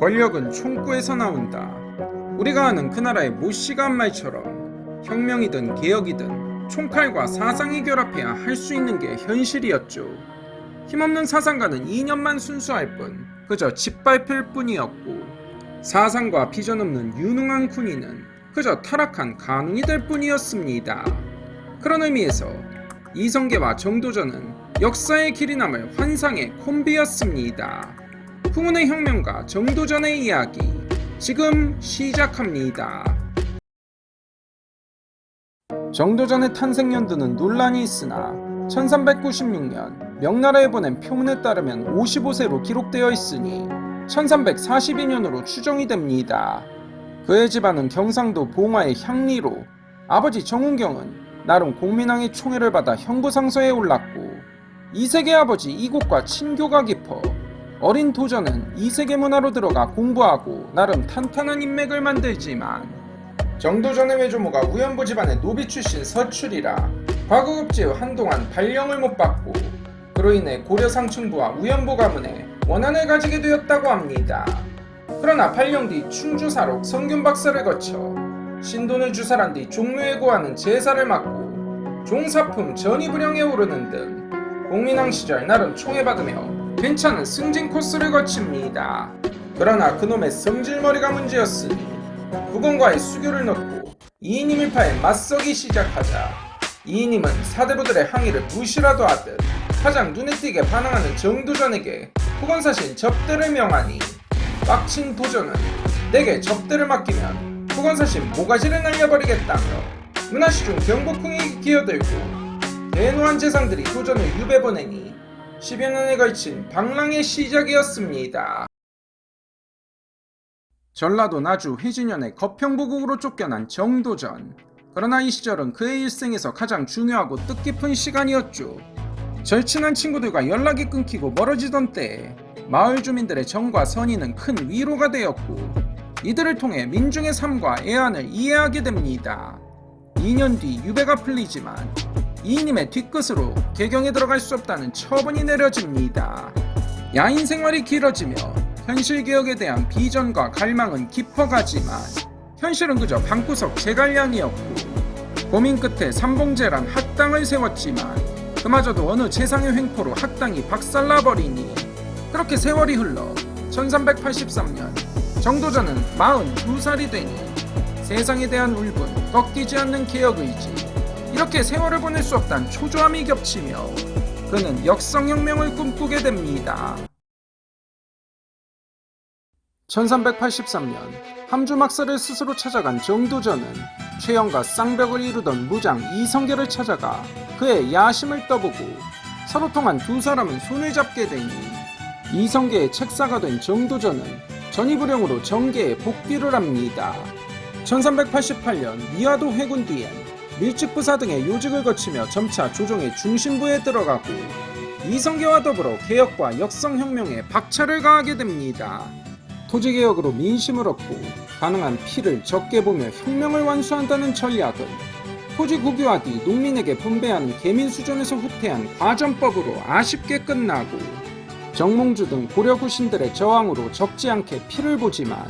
권력은 총구에서 나온다. 우리가 아는 그 나라의 모씨가 한 말처럼 혁명이든 개혁이든 총칼과 사상이 결합해야 할 수 있는 게 현실이었죠. 힘없는 사상가는 이념만 순수할 뿐 그저 짓밟힐 뿐이었고, 사상과 비전 없는 유능한 군인은 그저 타락한 간웅이 될 뿐이었습니다. 그런 의미에서 이성계와 정도전은 역사의 길이 남을 환상의 콤비였습니다. 풍운의 혁명과 정도전의 이야기 지금 시작합니다. 정도전의 탄생 연도는 논란이 있으나 1396년 명나라에 보낸 표문에 따르면 55세로 기록되어 있으니 1342년으로 추정이 됩니다. 그의 집안은 경상도 봉화의 향리로 아버지 정운경은 나름 공민왕의 총애를 받아 형부상서에 올랐고, 이색의 아버지 이곡과 친교가 깊어 어린 도전은 이색의 문화로 들어가 공부하고 나름 탄탄한 인맥을 만들지만, 정도전의 외조모가 우연부 집안의 노비 출신 서출이라 과거급제후 한동안 발령을 못 받고, 그로 인해 고려 상층부와 우연부 가문에 원한을 가지게 되었다고 합니다. 그러나 발령 뒤 충주사록 성균 박사를 거쳐 신돈을 주살한 뒤 종묘에 구하는 제사를 맡고 종사품 전이불영에 오르는 등 공민왕 시절 나름 총애받으며 괜찮은 승진 코스를 거칩니다. 그러나 그놈의 성질머리가 문제였으니 국원과의 수교를 넣고 이인임일파에 맞서기 시작하자 이인임은 사대부들의 항의를 무시라도 하듯 가장 눈에 띄게 반항하는 정도전에게 후건사신 접대를 명하니, 빡친 도전은 내게 접대를 맡기면 후건사신 모가지를 날려버리겠다며 문화시중 경복궁에 기어들고 대노한 재상들이 도전을 유배 보내니 10여 년에 걸친 방랑의 시작이었습니다. 전라도 나주 회진현의 거평부국으로 쫓겨난 정도전. 그러나 이 시절은 그의 일생에서 가장 중요하고 뜻깊은 시간이었죠. 절친한 친구들과 연락이 끊기고 멀어지던 때에 마을 주민들의 정과 선의는 큰 위로가 되었고, 이들을 통해 민중의 삶과 애환을 이해하게 됩니다. 2년 뒤 유배가 풀리지만 이인임의 뒤끝으로 개경에 들어갈 수 없다는 처분이 내려집니다. 야인 생활이 길어지며 현실개혁에 대한 비전과 갈망은 깊어가지만 현실은 그저 방구석 제갈량이었고, 고민 끝에 삼봉제란 학당을 세웠지만 그마저도 어느 재상의 횡포로 학당이 박살나버리니, 그렇게 세월이 흘러 1383년 정도전은 42살이 되니 세상에 대한 울분, 꺾이지 않는 개혁의지, 이렇게 세월을 보낼 수 없다는 초조함이 겹치며 그는 역성혁명을 꿈꾸게 됩니다. 1383년 함주막사를 스스로 찾아간 정도전은 최영과 쌍벽을 이루던 무장 이성계를 찾아가 그의 야심을 떠보고 서로 통한 두 사람은 손을 잡게 되니, 이성계의 책사가 된 정도전은 전이불영으로 정계에 복귀를 합니다. 1388년 미화도 회군 뒤엔 밀직부사 등의 요직을 거치며 점차 조정의 중심부에 들어가고 이성계와 더불어 개혁과 역성혁명에 박차를 가하게 됩니다. 토지개혁으로 민심을 얻고 가능한 피를 적게 보며 혁명을 완수한다는 전략은 토지 국유화 뒤 농민에게 분배하는 계민수준에서 후퇴한 과전법으로 아쉽게 끝나고, 정몽주 등 고려 구신들의 저항으로 적지 않게 피를 보지만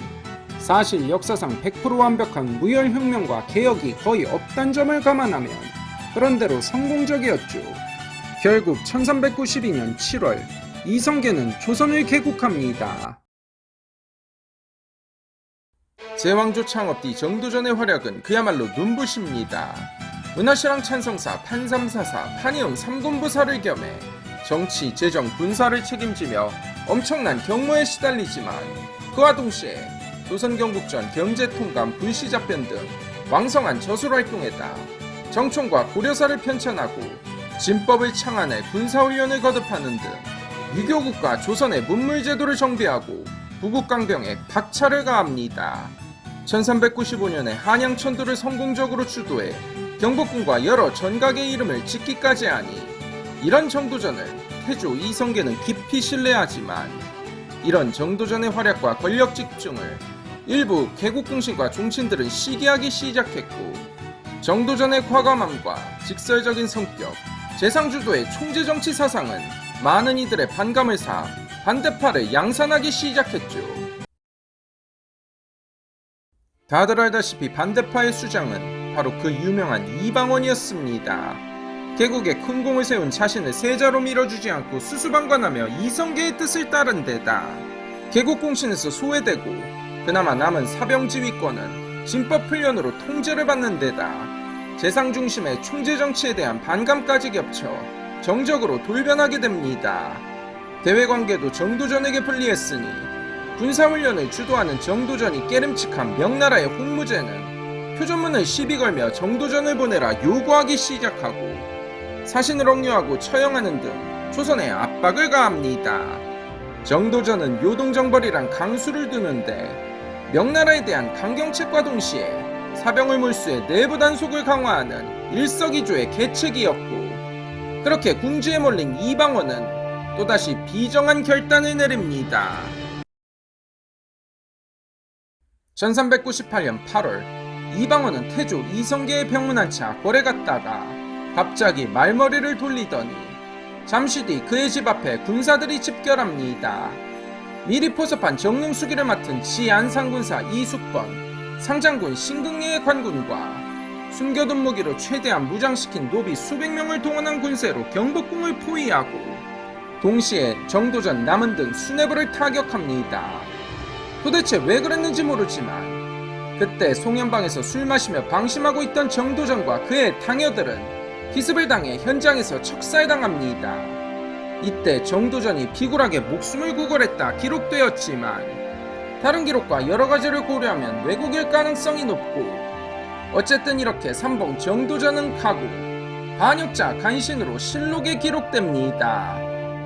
사실 역사상 100% 완벽한 무혈혁명과 개혁이 거의 없단 점을 감안하면 그런대로 성공적이었죠. 결국 1392년 7월 이성계는 조선을 개국합니다. 제왕조 창업 뒤 정도전의 활약은 그야말로 눈부십니다. 은하시랑 찬성사, 판삼사사, 판이응 삼군부사를 겸해 정치, 재정, 군사를 책임지며 엄청난 경무에 시달리지만 그와 동시에 조선경국전 경제통감, 불시잡변 등 왕성한 저술활동에다 정총과 고려사를 편찬하고 진법을 창안해 군사훈련을 거듭하는 등 유교국가 조선의 문물제도를 정비하고 부국강병에 박차를 가합니다. 1395년에 한양천도를 성공적으로 주도해 경복궁과 여러 전각의 이름을 짓기까지 하니, 이런 정도전을 태조 이성계는 깊이 신뢰하지만 이런 정도전의 활약과 권력 집중을 일부 개국공신과 종친들은 시기하기 시작했고, 정도전의 과감함과 직설적인 성격, 재상주도의 총재정치 사상은 많은 이들의 반감을 사 반대파를 양산하기 시작했죠. 다들 알다시피 반대파의 수장은 바로 그 유명한 이방원이었습니다. 개국에 큰 공을 세운 자신을 세자로 밀어주지 않고 수수방관하며 이성계의 뜻을 따른 데다 개국 공신에서 소외되고 그나마 남은 사병지휘권은 진법훈련으로 통제를 받는 데다 재상 중심의 총재 정치에 대한 반감까지 겹쳐 정적으로 돌변하게 됩니다. 대외관계도 정도전에게 불리했으니 군사훈련을 주도하는 정도전이 깨름칙한 명나라의 홍무제는 표전문을 시비 걸며 정도전을 보내라 요구하기 시작하고 사신을 억류하고 처형하는 등 조선에 압박을 가합니다. 정도전은 요동정벌이란 강수를 두는데 명나라에 대한 강경책과 동시에 사병을 몰수해 내부 단속을 강화하는 일석이조의 계책이었고 그렇게 궁지에 몰린 이방원은 또다시 비정한 결단을 내립니다. 1398년 8월 이방원은 태조 이성계의 병문안 차 거래 갔다가 갑자기 말머리를 돌리더니 잠시 뒤 그의 집 앞에 군사들이 집결합니다. 미리 포섭한 정릉수기를 맡은 지안상군사 이숙번, 상장군 신극리의 관군과 숨겨둔 무기로 최대한 무장시킨 노비 수백 명을 동원한 군세로 경복궁을 포위하고 동시에 정도전, 남은 등 수뇌부를 타격합니다. 도대체 왜 그랬는지 모르지만 그때 송연방에서 술 마시며 방심하고 있던 정도전과 그의 당여들은 기습을 당해 현장에서 척살당합니다. 이때 정도전이 비굴하게 목숨을 구걸했다 기록되었지만 다른 기록과 여러가지를 고려하면 왜곡일 가능성이 높고 어쨌든 이렇게 삼봉 정도전은 가고 반역자 간신으로 실록에 기록됩니다.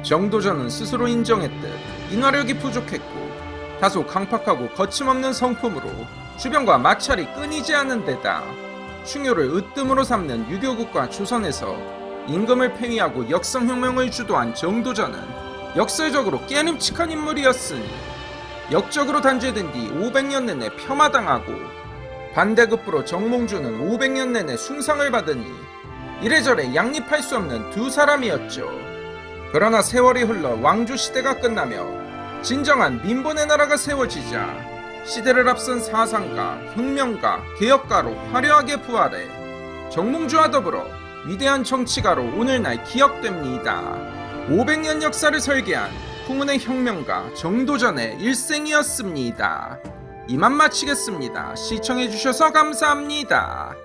정도전은 스스로 인정했듯 인화력이 부족했고 다소 강팍하고 거침없는 성품으로 주변과 마찰이 끊이지 않은 데다 충효를 으뜸으로 삼는 유교국가 조선에서 임금을 폐위하고 역성혁명을 주도한 정도전은 역설적으로 깨름칙한 인물이었으니 역적으로 단죄된 뒤 500년 내내 폄하당하고 반대급부로 정몽주는 500년 내내 숭상을 받으니 이래저래 양립할 수 없는 두 사람이었죠. 그러나 세월이 흘러 왕조시대가 끝나며 진정한 민본의 나라가 세워지자 시대를 앞선 사상가, 혁명가, 개혁가로 화려하게 부활해 정몽주와 더불어 위대한 정치가로 오늘날 기억됩니다. 500년 역사를 설계한 풍운의 혁명가 정도전의 일생이었습니다. 이만 마치겠습니다. 시청해주셔서 감사합니다.